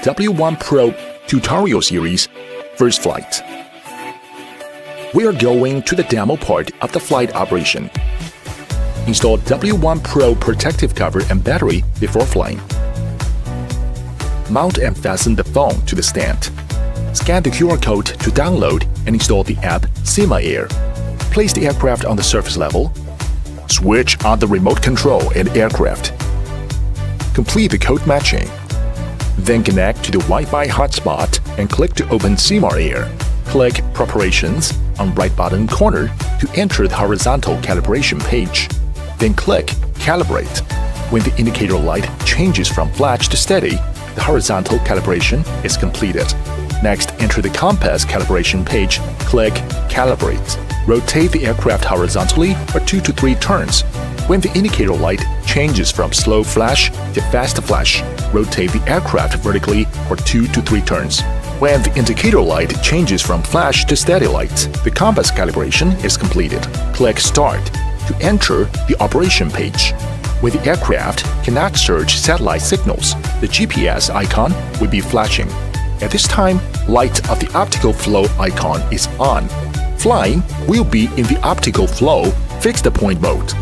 W1PRO Tutorial Series First Flight. We are going to the demo part of the flight operation. Install W1PRO protective cover and battery before flying. Mount and fasten the phone to the stand. Scan the QR code to download and install the app Sima-Air. Place the aircraft on the surface level. Switch on the remote control and aircraft. Complete the code matching. Then connect to the Wi-Fi hotspot and click to open Sima-Air. Click Preparations on right bottom corner to enter the horizontal calibration page. Then click Calibrate. When the indicator light changes from flash to steady, the horizontal calibration is completed. Next, enter the compass calibration page. Click Calibrate. Rotate the aircraft horizontally for 2 to 3 turns. When the indicator light changes from slow flash to fast flash, rotate the aircraft vertically for 2 to 3 turns. When the indicator light changes from flash to steady light, the compass calibration is completed. Click Start to enter the operation page. When the aircraft cannot search satellite signals, the GPS icon will be flashing. At this time, light of the optical flow icon is on. Flying will be in the optical flow fixed point mode.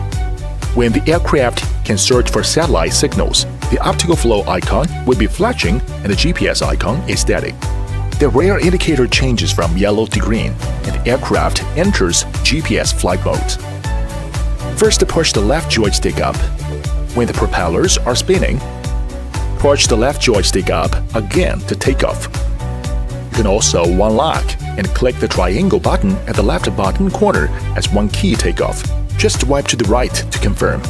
When the aircraft can search for satellite signals, the optical flow icon will be flashing and the GPS icon is static. The rear indicator changes from yellow to green and the aircraft enters GPS flight mode. First, push the left joystick up. When the propellers are spinning, push the left joystick up again to take off. You can also one-lock and click the triangle button at the left bottom corner as one key takeoff. Just swipe to the right to confirm.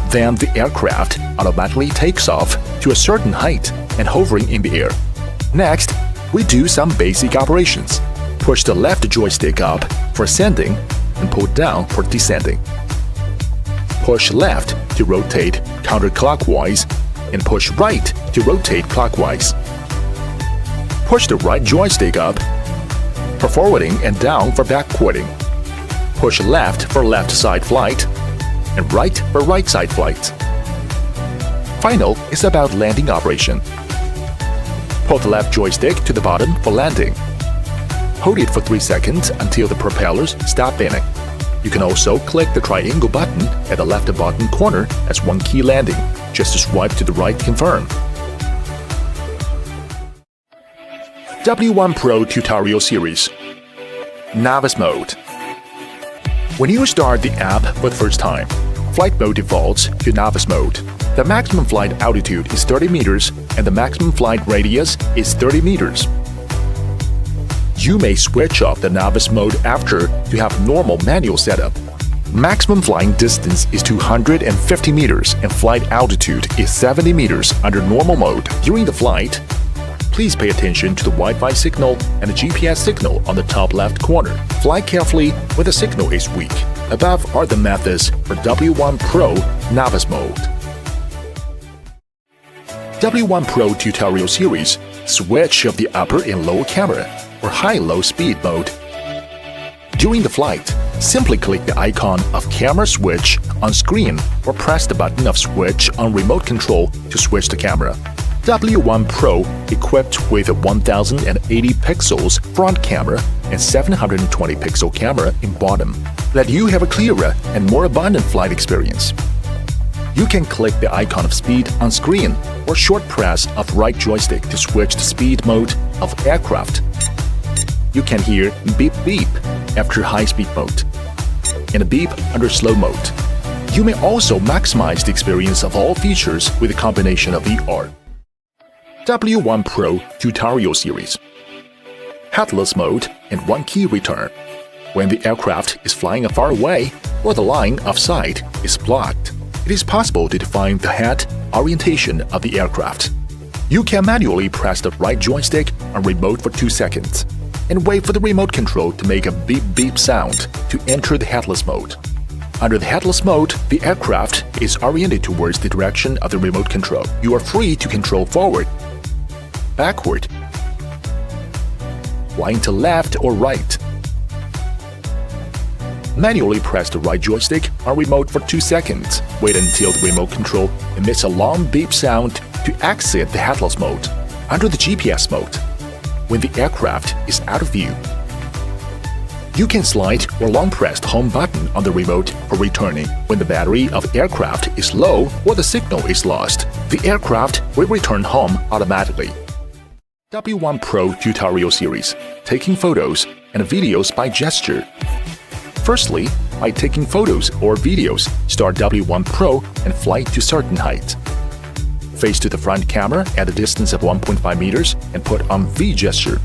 Then the aircraft automatically takes off to a certain height and hovering in the air. Next, we do some basic operations. Push the left joystick up for ascending and pull down for descending. Push left to rotate counterclockwise and push right to rotate clockwise. Push the right joystick up for forwarding and down for backwarding. Push left for left side flight and right for right side flight. Final is about landing operation. Pull the left joystick to the bottom for landing. Hold it for 3 seconds until the propellers stop spinning. You can also click the triangle button at the left bottom corner as one key landing. Just swipe to the right to confirm. W1PRO Tutorial Series Novice Mode. When you start the app for the first time, flight mode defaults to Novice Mode. The maximum flight altitude is 30 meters and the maximum flight radius is 30 meters. You may switch off the Novice Mode after to have normal manual setup. Maximum flying distance is 250 meters and flight altitude is 70 meters under normal mode. During the flight, please pay attention to the Wi-Fi signal and the GPS signal on the top left corner. Fly carefully when the signal is weak. Above are the methods for W1PRO Novice Mode. W1PRO Tutorial Series switch of the upper and lower camera or high-low speed mode. During the flight, simply click the icon of camera switch on screen or press the button of switch on remote control to switch the camera. W1PRO equipped with a 1080 pixels front camera and 720 pixel camera in bottom, let you have a clearer and more abundant flight experience. You can click the icon of speed on screen or short press of right joystick to switch the speed mode of aircraft. You can hear beep beep after high-speed mode and a beep under slow mode. You may also maximize the experience of all features with a combination of VR. W1PRO Tutorial Series Headless Mode and one key return. When the aircraft is flying far away or the line of sight is blocked, it is possible to define the head orientation of the aircraft. You can manually press the right joystick on remote for 2 seconds and wait for the remote control to make a beep-beep sound to enter the headless mode. Under the headless mode, the aircraft is oriented towards the direction of the remote control. You are free to control forward, backward, flying to left or right. Manually press the right joystick on remote for 2 seconds. Wait until the remote control emits a long beep sound to exit the headless mode. under the GPS mode, when the aircraft is out of view. You can slide or long press the home button on the remote for returning when the battery of the aircraft is low or the signal is lost. The aircraft will return home automatically. W1PRO Tutorial Series – Taking Photos and Videos by Gesture. Firstly, by taking photos or videos, start W1PRO and fly to certain height. Face to the front camera at a distance of 1.5 meters and put on V gesture.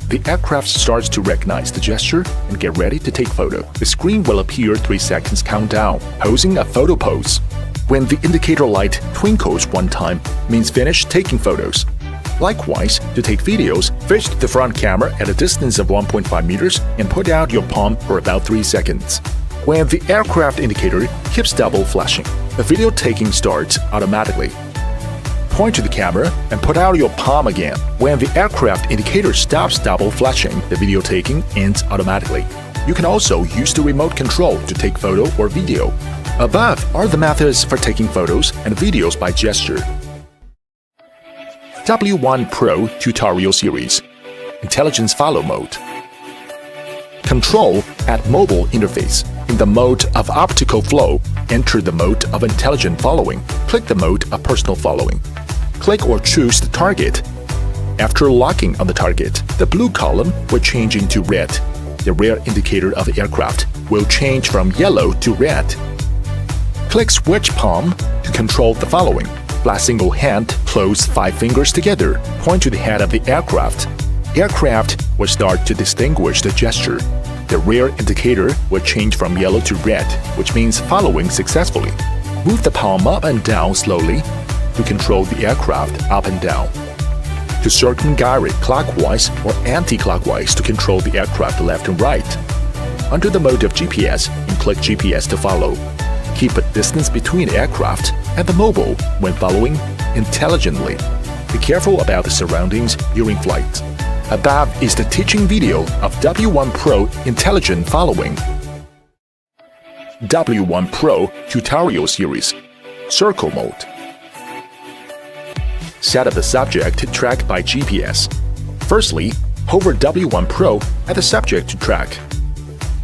The aircraft starts to recognize the gesture and get ready to take photo. The screen will appear 3 seconds countdown, posing a photo pose. When the indicator light twinkles one time, means finish taking photos. Likewise, to take videos, face to the front camera at a distance of 1.5 meters and put out your palm for about 3 seconds. When the aircraft indicator keeps double flashing, the video taking starts automatically. Point to the camera and put out your palm again. When the aircraft indicator stops double flashing, the video taking ends automatically. You can also use the remote control to take photo or video. Above are the methods for taking photos and videos by gesture. W1PRO Tutorial Series – Intelligence Follow Mode. Control at Mobile Interface. In the mode of Optical Flow, enter the mode of Intelligent Following. Click the mode of Personal Following. Click or choose the target. After locking on the target, the blue column will change into red. The rear indicator of the aircraft will change from yellow to red. Click Switch Palm to control the following. Fly single hand, close 5 fingers together. Point to the head of the aircraft. Aircraft will start to distinguish the gesture. The rear indicator will change from yellow to red, which means following successfully. Move the palm up and down slowly to control the aircraft up and down. To circumgyrate clockwise or anti-clockwise to control the aircraft left and right. Under the mode of GPS, and click GPS to follow. Keep a distance between the aircraft and the mobile when following intelligently. Be careful about the surroundings during flight. Above is the teaching video of W1PRO Intelligent Following. W1PRO Tutorial Series – Circle Mode. Set up the subject to track by GPS. Firstly, hover W1PRO at the subject to track.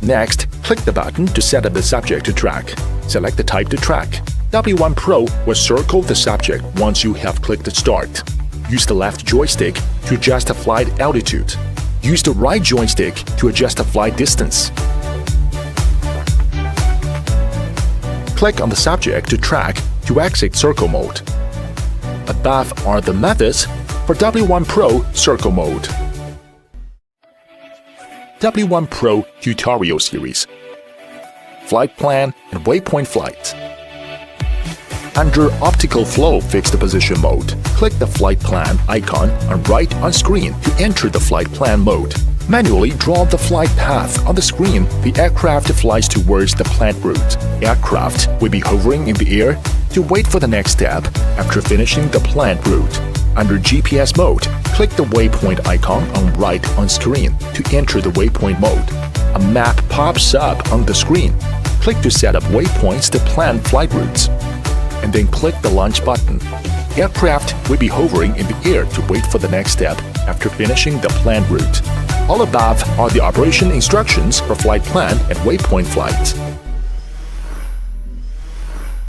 Next, click the button to set up the subject to track. Select the type to track. W1PRO will circle the subject once you have clicked Start. Use the left joystick to adjust the flight altitude. Use the right joystick to adjust the flight distance. Click on the subject to track to exit circle mode. Above are the methods for W1PRO Circle Mode. W1PRO Tutorial Series – Flight Plan and Waypoint Flight. Under Optical Flow Fixed Position Mode, click the Flight Plan icon right on screen to enter the Flight Plan mode. Manually draw the flight path on the screen. The aircraft flies towards the planned route. Aircraft will be hovering in the air to wait for the next step after finishing the planned route. Under GPS mode, click the waypoint icon right on screen to enter the waypoint mode. A map pops up on the screen. Click to set up waypoints to plan flight routes. And then click the launch button. Aircraft will be hovering in the air to wait for the next step after finishing the planned route. All above are the operation instructions for flight plan and waypoint flight.